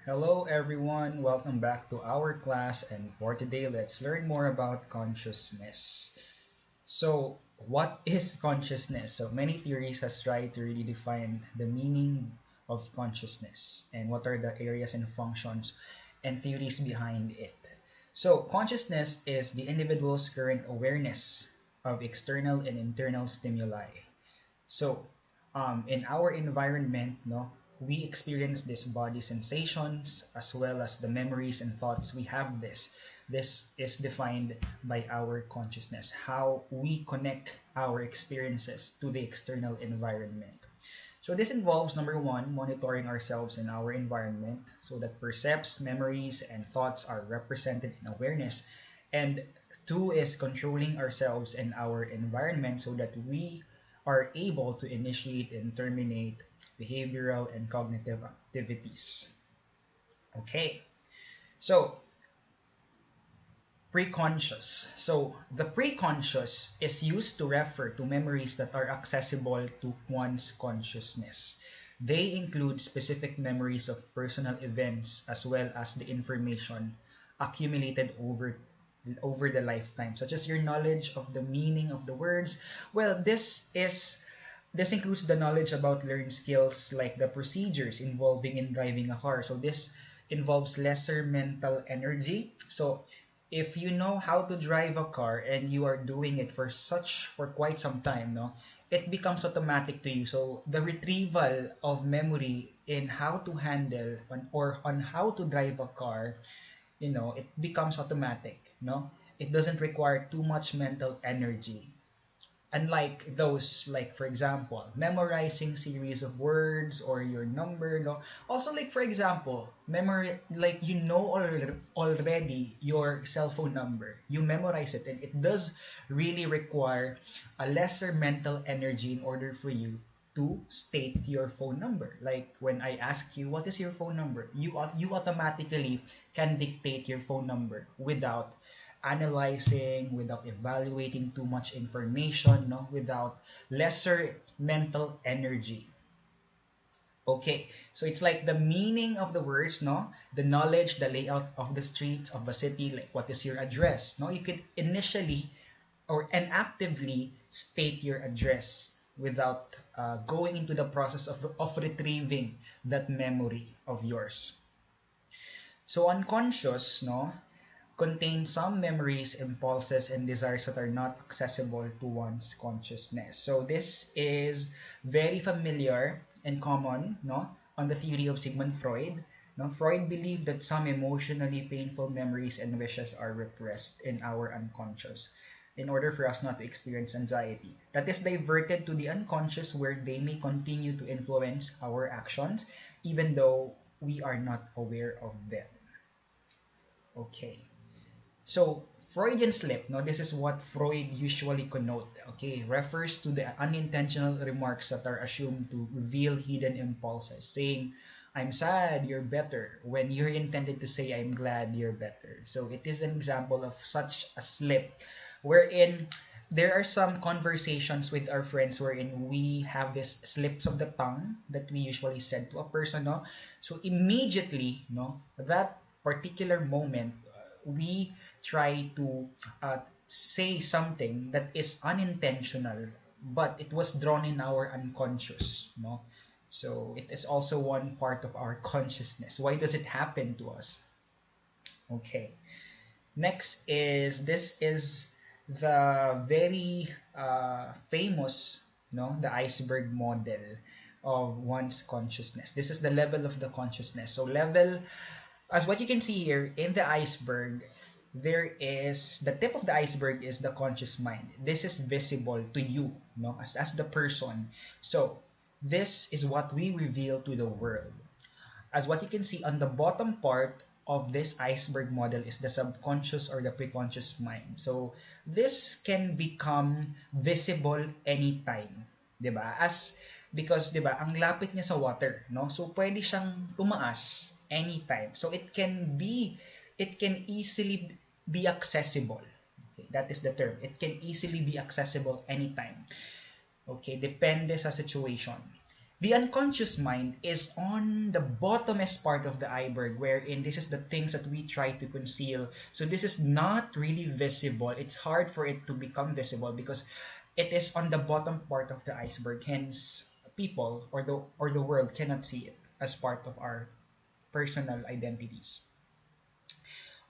Hello everyone, welcome back to our class, and for today let's learn more about consciousness. So, what is consciousness? So, many theories has tried to really define the meaning of consciousness and what are the areas and functions and theories behind it. So, consciousness is the individual's current awareness of external and internal stimuli. So, in our environment, no, we experience these body sensations as well as the memories and thoughts we have this. This is defined by our consciousness, how we connect our experiences to the external environment. So this involves number one, monitoring ourselves and our environment so that percepts, memories, and thoughts are represented in awareness. And two is controlling ourselves and our environment so that we are able to initiate and terminate behavioral and cognitive activities. Okay, so preconscious. So the preconscious is used to refer to memories that are accessible to one's consciousness. They include specific memories of personal events as well as the information accumulated over the lifetime, such as your knowledge of the meaning of the words. Well, this includes the knowledge about learned skills like the procedures involving in driving a car. So this involves lesser mental energy. So if you know how to drive a car and you are doing it for quite some time, no, it becomes automatic to you. So the retrieval of memory in how to handle on how to drive a car, it becomes automatic, no? It doesn't require too much mental energy. Unlike those, like for example, memorizing series of words or your number, no? Also, like for example, memory, like already your cell phone number, you memorize it, and it does really require a lesser mental energy in order for you to state your phone number. Like when I ask you what is your phone number, you automatically can dictate your phone number without analyzing, without evaluating too much information, no, without lesser mental energy. Okay, so it's like the meaning of the words, no, the knowledge, the layout of the streets of the city, like what is your address, no, you could initially and actively state your address without going into the process of retrieving that memory of yours. So unconscious, no, contain some memories, impulses, and desires that are not accessible to one's consciousness. So this is very familiar and common, no, on the theory of Sigmund Freud. No, Freud believed that some emotionally painful memories and wishes are repressed in our unconscious in order for us not to experience anxiety. That is diverted to the unconscious where they may continue to influence our actions even though we are not aware of them. Okay. So, Freudian slip, no, this is what Freud usually connote, okay, refers to the unintentional remarks that are assumed to reveal hidden impulses, saying, I'm sad, you're better, when you're intended to say, I'm glad, you're better. So, it is an example of such a slip wherein there are some conversations with our friends wherein we have this slips of the tongue that we usually send to a person, no? So, immediately, no, that particular moment, we try to say something that is unintentional but it was drawn in our unconscious, no, so it is also one part of our consciousness. Why does it happen to us? Okay, next is this is the very famous, no, the iceberg model of one's consciousness. This is the level of the consciousness. So level, as what you can see here in the iceberg, there is the tip of the iceberg is the conscious mind. This is visible to you, no, as the person. So this is what we reveal to the world. As what you can see on the bottom part of this iceberg model is the subconscious or the preconscious mind. So this can become visible anytime, 'di ba? Because 'di ba, ang lapit niya sa water, no? So pwede siyang tumaas anytime. So it can easily be accessible. Okay, that is the term. It can easily be accessible anytime. Okay, depende sa situation. The unconscious mind is on the bottomest part of the iceberg, wherein this is the things that we try to conceal. So this is not really visible. It's hard for it to become visible because it is on the bottom part of the iceberg. Hence, people or the world cannot see it as part of our personal identities.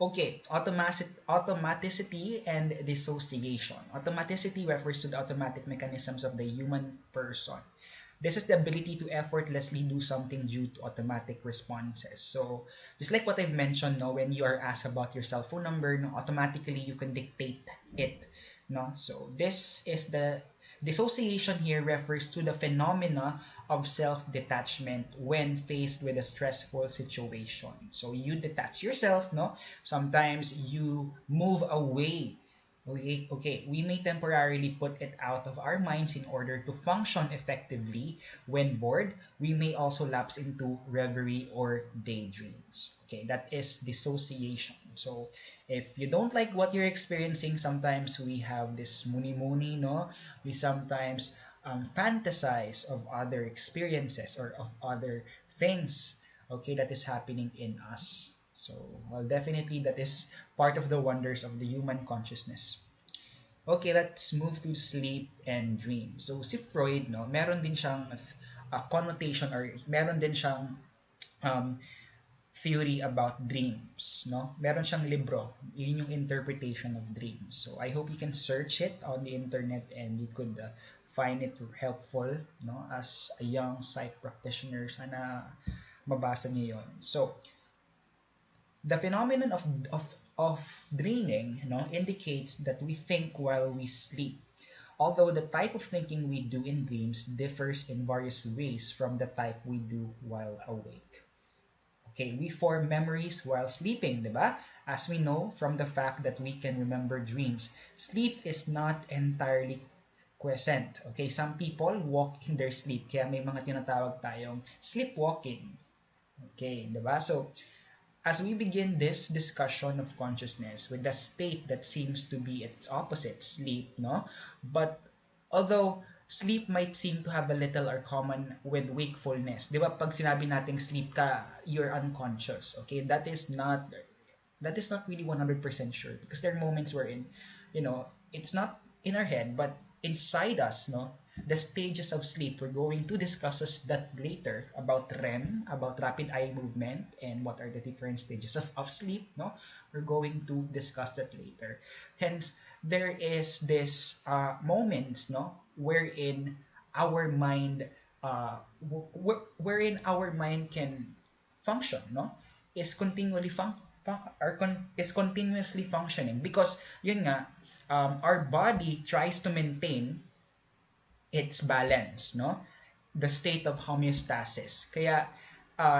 Okay, automaticity and dissociation. Automaticity refers to the automatic mechanisms of the human person. This is the ability to effortlessly do something due to automatic responses. So, just like what I've mentioned, no, when you are asked about your cell phone number, no, automatically you can dictate it, no. So, this is the dissociation here refers to the phenomena of self-detachment when faced with a stressful situation. So, you detach yourself, no. Sometimes you move away. Okay, we may temporarily put it out of our minds in order to function effectively. When bored, we may also lapse into reverie or daydreams. Okay, that is dissociation. So, if you don't like what you're experiencing, sometimes we have this muni-muni, no? We sometimes fantasize of other experiences or of other things, okay, that is happening in us. So, well, definitely that is part of the wonders of the human consciousness. Okay, let's move to sleep and dream. So, si Freud, no, meron din siyang connotation or meron din siyang um, theory about dreams, no? Meron siyang libro. Yun yung interpretation of dreams. So, I hope you can search it on the internet and you could find it helpful, no? As a young psych practitioner, sana mabasa niyo yun. So, the phenomenon of dreaming, indicates that we think while we sleep. Although the type of thinking we do in dreams differs in various ways from the type we do while awake. Okay, we form memories while sleeping, diba? As we know from the fact that we can remember dreams, sleep is not entirely quiescent. Okay, some people walk in their sleep, kaya may mga tinatawag tayong sleepwalking. Okay, diba? So, as we begin this discussion of consciousness with the state that seems to be its opposite, sleep, no? But although sleep might seem to have a little or common with wakefulness, di ba pag sinabi nating sleep ka, you're unconscious, okay? That is not really 100% sure because there are moments wherein, it's not in our head, but inside us, no? The stages of sleep. We're going to discuss that later about REM, about rapid eye movement, and what are the different stages of sleep, no? We're going to discuss that later. Hence, there is this moments, no? Wherein our mind, wherein our mind can function, no? Is continually is continuously functioning because yun nga, our body tries to maintain its balance, no? The state of homeostasis. Kaya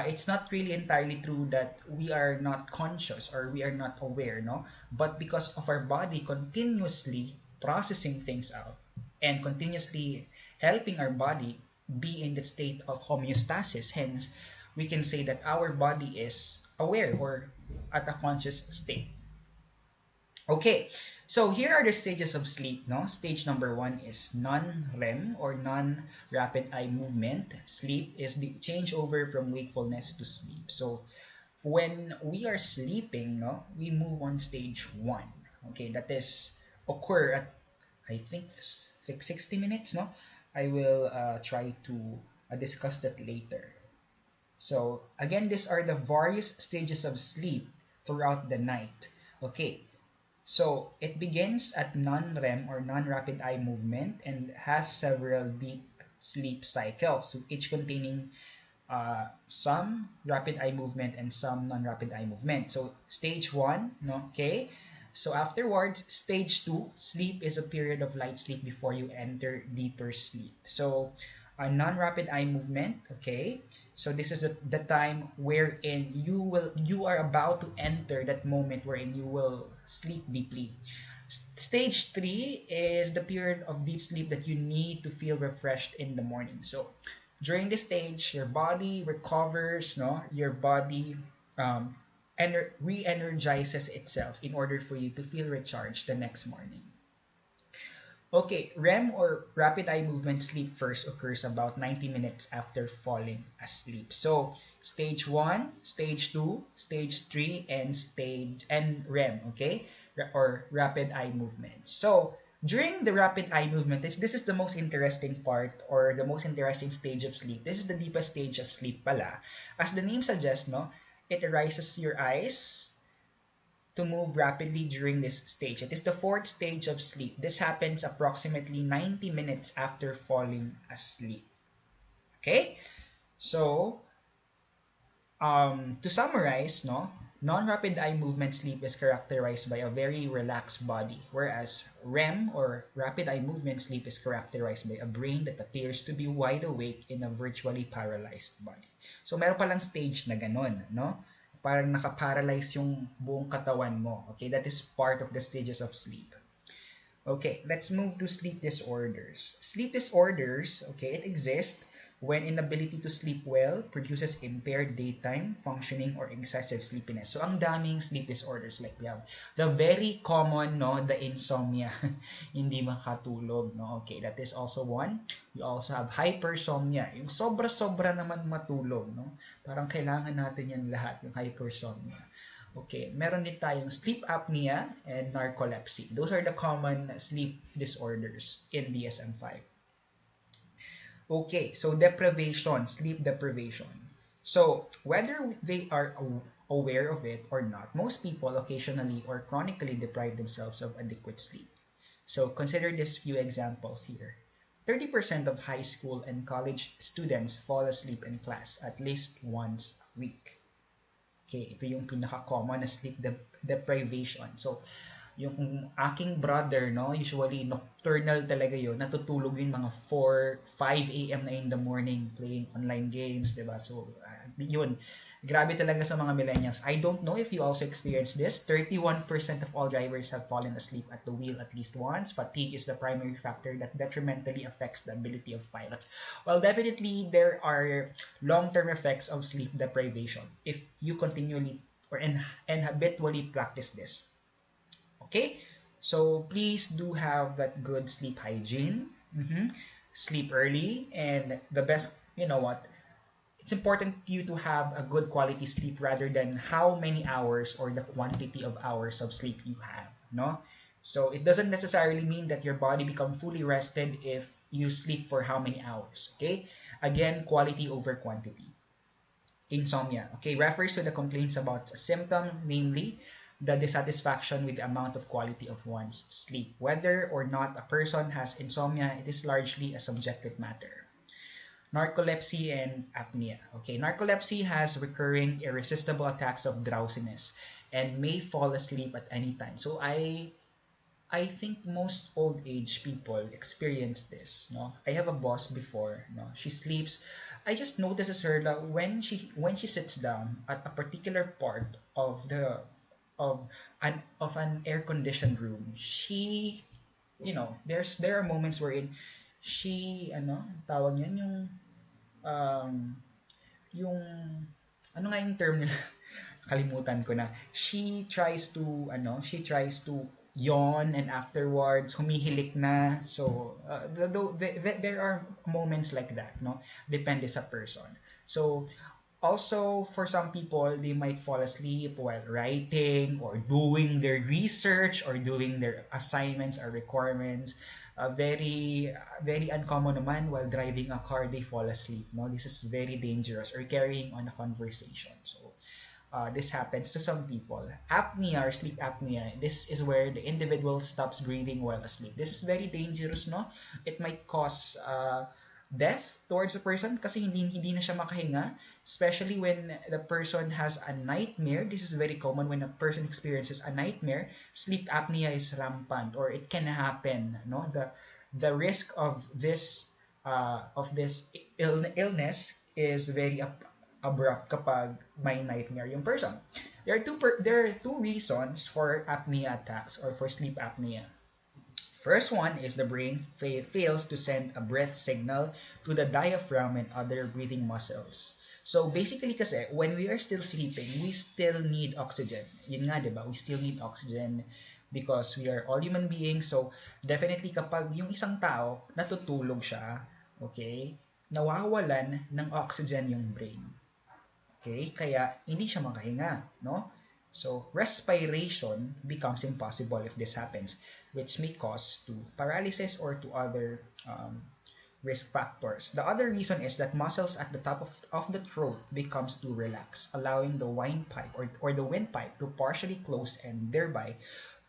it's not really entirely true that we are not conscious or we are not aware, no? But because of our body continuously processing things out and continuously helping our body be in the state of homeostasis, hence we can say that our body is aware or at a conscious state. Okay, so here are the stages of sleep, no? Stage number 1 is non-REM or non-rapid eye movement. Sleep is the changeover from wakefulness to sleep. So when we are sleeping, no, we move on stage 1. Okay, that is occur at I think 60 minutes, no? I will try to discuss that later. So again, these are the various stages of sleep throughout the night. Okay, so it begins at non-REM or non-rapid eye movement and has several deep sleep cycles, so each containing some rapid eye movement and some non-rapid eye movement. So stage 1, no, okay. So afterwards, stage 2, sleep is a period of light sleep before you enter deeper sleep. So a non-rapid eye movement, okay. So this is the time wherein you are about to enter that moment wherein you will sleep deeply. Stage 3 is the period of deep sleep that you need to feel refreshed in the morning. So during this stage, your body recovers, no? Your body re-energizes itself in order for you to feel recharged the next morning. Okay, REM or rapid eye movement sleep first occurs about 90 minutes after falling asleep. So, stage 1, stage 2, stage 3, and REM, okay? Or rapid eye movement. So, during the rapid eye movement, this is the most interesting part or the most interesting stage of sleep. This is the deepest stage of sleep pala. As the name suggests, no, it arises your eyes to move rapidly during this stage. It is the fourth stage of sleep. This happens approximately 90 minutes after falling asleep. Okay? So, to summarize, no, non-rapid eye movement sleep is characterized by a very relaxed body, whereas REM or rapid eye movement sleep is characterized by a brain that appears to be wide awake in a virtually paralyzed body. So meron palang stage na ganun, no? Parang nakaparalyze yung buong katawan mo. Okay, that is part of the stages of sleep. Okay, let's move to sleep disorders. Sleep disorders, okay, it exists when inability to sleep well produces impaired daytime functioning or excessive sleepiness. So, ang daming sleep disorders like we have. The very common, no, the insomnia. Hindi makatulog, no? Okay, that is also one. We also have hypersomnia. Yung sobra-sobra naman matulog, no? Parang kailangan natin yan lahat, yung hypersomnia. Okay, meron din tayong sleep apnea and narcolepsy. Those are the common sleep disorders in DSM-5. Okay, so deprivation, sleep deprivation. So, whether they are aware of it or not, most people occasionally or chronically deprive themselves of adequate sleep. So, consider these few examples here. 30% of high school and college students fall asleep in class at least once a week. Okay, ito yung pinaka-common na sleep deprivation. So, yung aking brother, no, usually nocturnal talaga yun. Natutulog yun mga 4, 5 a.m. na in the morning playing online games, diba? So, yun. Grabe talaga sa mga millennials. I don't know if you also experience this. 31% of all drivers have fallen asleep at the wheel at least once. Fatigue is the primary factor that detrimentally affects the ability of pilots. Well, definitely there are long-term effects of sleep deprivation if you continually and habitually practice this. Okay? So, please do have that good sleep hygiene. Sleep early. And the best, you know what? It's important to you to have a good quality sleep rather than how many hours or the quantity of hours of sleep you have. No? So, it doesn't necessarily mean that your body become fully rested if you sleep for how many hours. Okay? Again, quality over quantity. Insomnia, okay, refers to the complaints about a symptom, namely the dissatisfaction with the amount of quality of one's sleep. Whether or not a person has insomnia, it is largely a subjective matter. Narcolepsy and apnea. Okay, narcolepsy has recurring irresistible attacks of drowsiness and may fall asleep at any time. So I think most old age people experience this, no? I have a boss before, no? She sleeps. I just notices her that when she sits down at a particular part of an air conditioned room, she, there are moments wherein she, tawag niyan, um yung ano nga yung term nila? Kalimutan ko na. She tries to yawn, and afterwards humihilik na. So there are moments like that, no? Depende sa person. So also, for some people, they might fall asleep while writing or doing their research or doing their assignments or requirements. Very very uncommon naman while driving a car, they fall asleep. No, this is very dangerous, or carrying on a conversation. So this happens to some people. Apnea or sleep apnea, this is where the individual stops breathing while asleep. This is very dangerous, no? It might cause death towards the person kasi hindi na siya makahinga, especially when the person has a nightmare. This is very common when a person experiences a nightmare. Sleep apnea is rampant, or it can happen, no? The risk of this illness is very abrupt kapag may nightmare yung person. There are two reasons for apnea attacks or for sleep apnea. First one is the brain fails to send a breath signal to the diaphragm and other breathing muscles. So basically kasi, when we are still sleeping, we still need oxygen. Yun nga, di ba? We still need oxygen. because we are all human beings. So, definitely kapag yung isang tao natutulog siya, okay, nawawalan ng oxygen yung brain. Okay? Kaya hindi siya makahinga, no? So, respiration becomes impossible if this happens, which may cause to paralysis or to other risk factors. The other reason is that muscles at the top of the throat becomes too relaxed, allowing the windpipe or the windpipe to partially close and thereby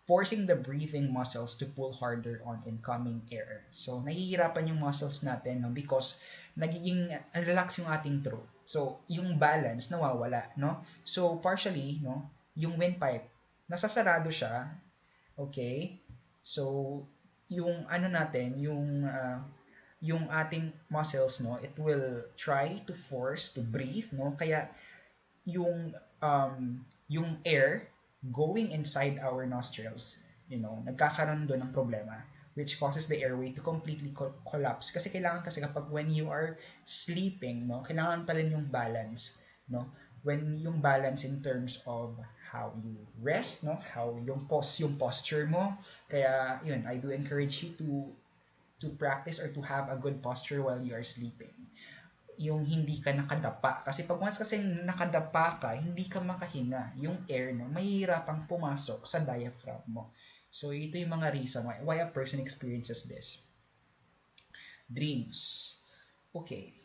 forcing the breathing muscles to pull harder on incoming air. So, nahihirapan yung muscles natin, no, because nagiging relax yung ating throat. So, yung balance nawawala, no? So, partially, no, yung windpipe, nasasarado siya, okay? So, yung ano natin, yung ating muscles, no, it will try to force to breathe, no? Kaya yung yung air going inside our nostrils, nagkakaroon doon ng problema, which causes the airway to completely collapse. Kasi kailangan kasi kapag when you are sleeping, no, kailangan pa rin yung balance, no? When yung balance in terms of how you rest, no, how yung posture mo. Kaya yun, I do encourage you to practice or to have a good posture while you are sleeping, yung hindi ka nakadapa. Kasi pag once kasi nakadapa ka, hindi ka makahinga. Yung air, no, mahihirapang pumasok sa diaphragm mo. So, ito yung mga reason why a person experiences this. Dreams. Okay.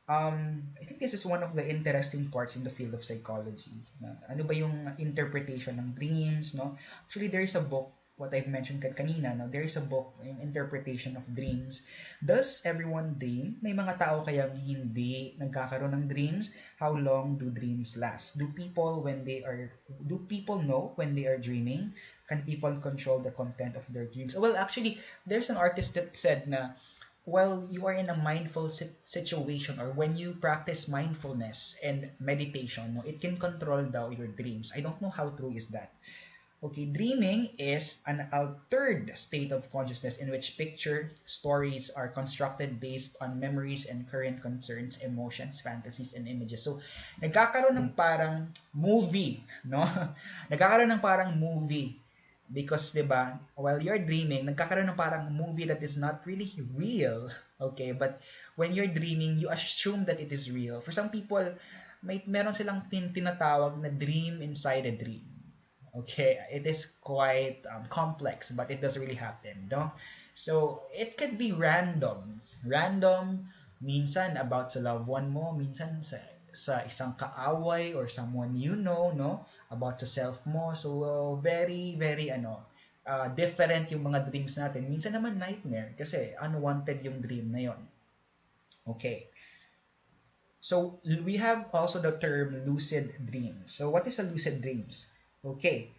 I think this is one of the interesting parts in the field of psychology. Ano ba yung interpretation ng dreams, no? Actually, there is a book, what I've mentioned kanina, no? There is a book, yung interpretation of dreams. Does everyone dream? May mga tao kayang hindi nagkakaroon ng dreams? How long do dreams last? Do people know when they are dreaming? Can people control the content of their dreams? Well, actually, there's an artist that said na while you are in a mindful situation or when you practice mindfulness and meditation, no, it can control daw your dreams. I don't know how true is that. Okay, dreaming is an altered state of consciousness in which picture stories are constructed based on memories and current concerns, emotions, fantasies, and images. So, nagkakaroon ng parang movie, no? Nagkakaroon ng parang movie. Because, di ba, while you're dreaming, nagkakaroon ng parang movie that is not really real. Okay? But when you're dreaming, you assume that it is real. For some people, meron silang tinatawag na dream inside a dream. Okay? It is quite complex, but it does really happen. No? So, it could be random. Random, minsan about sa loved one mo, minsan sa isang kaaway or someone you know, no? About sa self mo. So, very, very, different yung mga dreams natin. Minsan naman nightmare kasi unwanted yung dream na yon. Okay. So, we have also the term lucid dreams. So, what is a lucid dreams? Okay.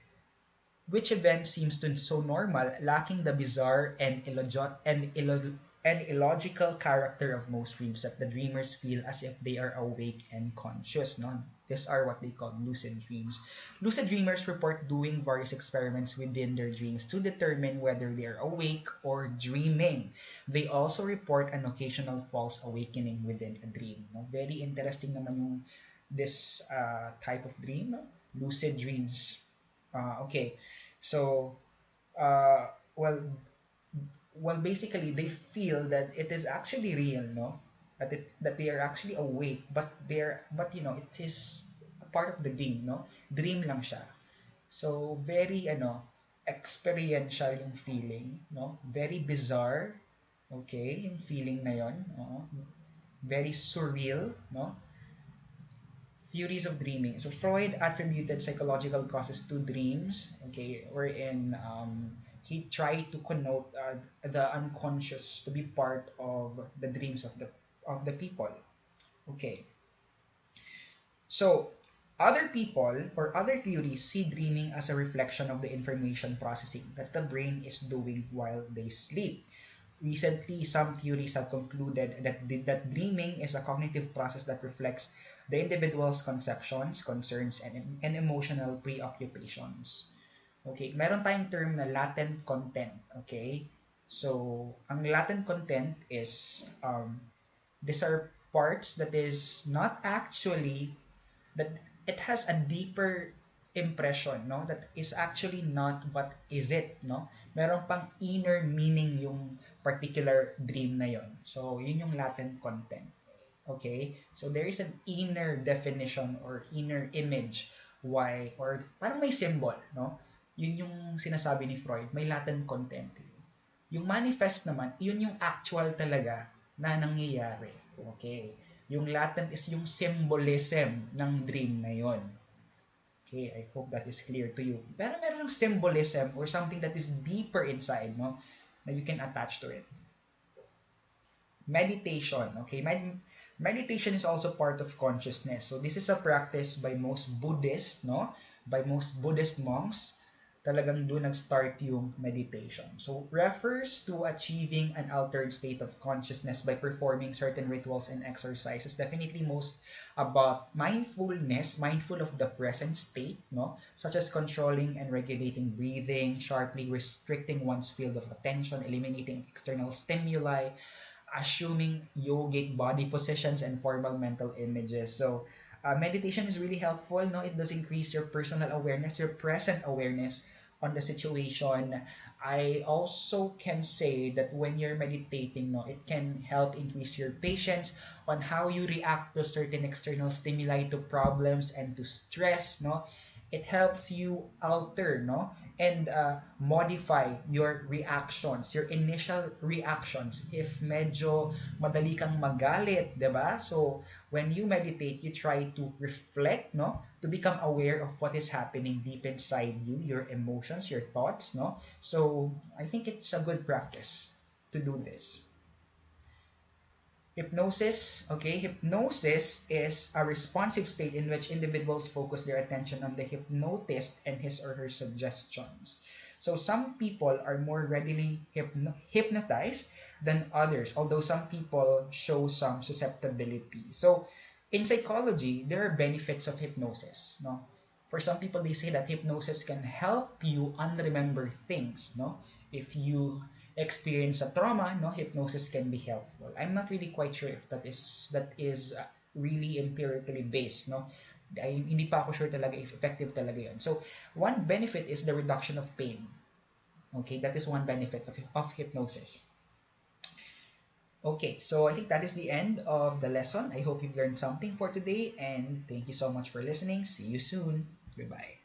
Which event seems to so normal, lacking the bizarre and illogical character of most dreams that the dreamers feel as if they are awake and conscious. No? These are what they call lucid dreams. Lucid dreamers report doing various experiments within their dreams to determine whether they are awake or dreaming. They also report an occasional false awakening within a dream. No? Very interesting naman yung this type of dream, no? Lucid dreams. Okay, so uh, well, basically they feel that it is actually real, no? That they are actually awake, but it is a part of the dream, no? Dream lang siya. So very experiential yung feeling, no? Very bizarre, okay, yung feeling na yon, very surreal, no? Theories of dreaming. So Freud attributed psychological causes to dreams, okay, wherein he tried to connote the unconscious to be part of the dreams of the people. Okay. So other people or other theories see dreaming as a reflection of the information processing that the brain is doing while they sleep. Recently, some theories have concluded that dreaming is a cognitive process that reflects the individual's conceptions, concerns, and emotional preoccupations. Okay, meron tayong term na latent content. Okay, so ang latent content is these are parts that is not actually that it has a deeper impression, no? That is actually not what is it, no? Meron pang inner meaning yung particular dream na yon. So, yun yung latent content. Okay? So, there is an inner definition or inner image why, or parang may symbol, no? Yun yung sinasabi ni Freud, may latent content. Yung manifest naman, yun yung actual talaga na nangyayari. Okay? Yung latent is yung symbolism ng dream na yon. Okay, I hope that is clear to you. Pero meron ng symbolism or something that is deeper inside, no? Na you can attach to it. Meditation, okay? Meditation is also part of consciousness. So this is a practice by most Buddhists, no? By most Buddhist monks. Talagang doon nag-start yung meditation. So refers to achieving an altered state of consciousness by performing certain rituals and exercises. Definitely most about mindfulness, mindful of the present state, no? Such as controlling and regulating breathing, sharply restricting one's field of attention, eliminating external stimuli, assuming yogic body positions and formal mental images. So meditation is really helpful, no? It does increase your personal awareness, your present awareness on the situation. I also can say that when you're meditating, no, it can help increase your patience on how you react to certain external stimuli, to problems and to stress, no. It helps you alter, no, and modify your reactions, your initial reactions. If medyo madali kang magalit, 'di ba? So when you meditate, you try to reflect, no, to become aware of what is happening deep inside you, your emotions, your thoughts, no. So I think it's a good practice to do this. Hypnosis, okay, hypnosis is a responsive state in which individuals focus their attention on the hypnotist and his or her suggestions. So some people are more readily hypnotized than others, although some people show some susceptibility. So in psychology, there are benefits of hypnosis, no? For some people, they say that hypnosis can help you unremember things, no? If you experience a trauma, no, hypnosis can be helpful. I'm not really quite sure if that is really empirically based, no. Hindi pa ako sure talaga if effective talaga yun. So, one benefit is the reduction of pain. Okay, that is one benefit of hypnosis. Okay, so I think that is the end of the lesson. I hope you've learned something for today, and thank you so much for listening. See you soon. Goodbye.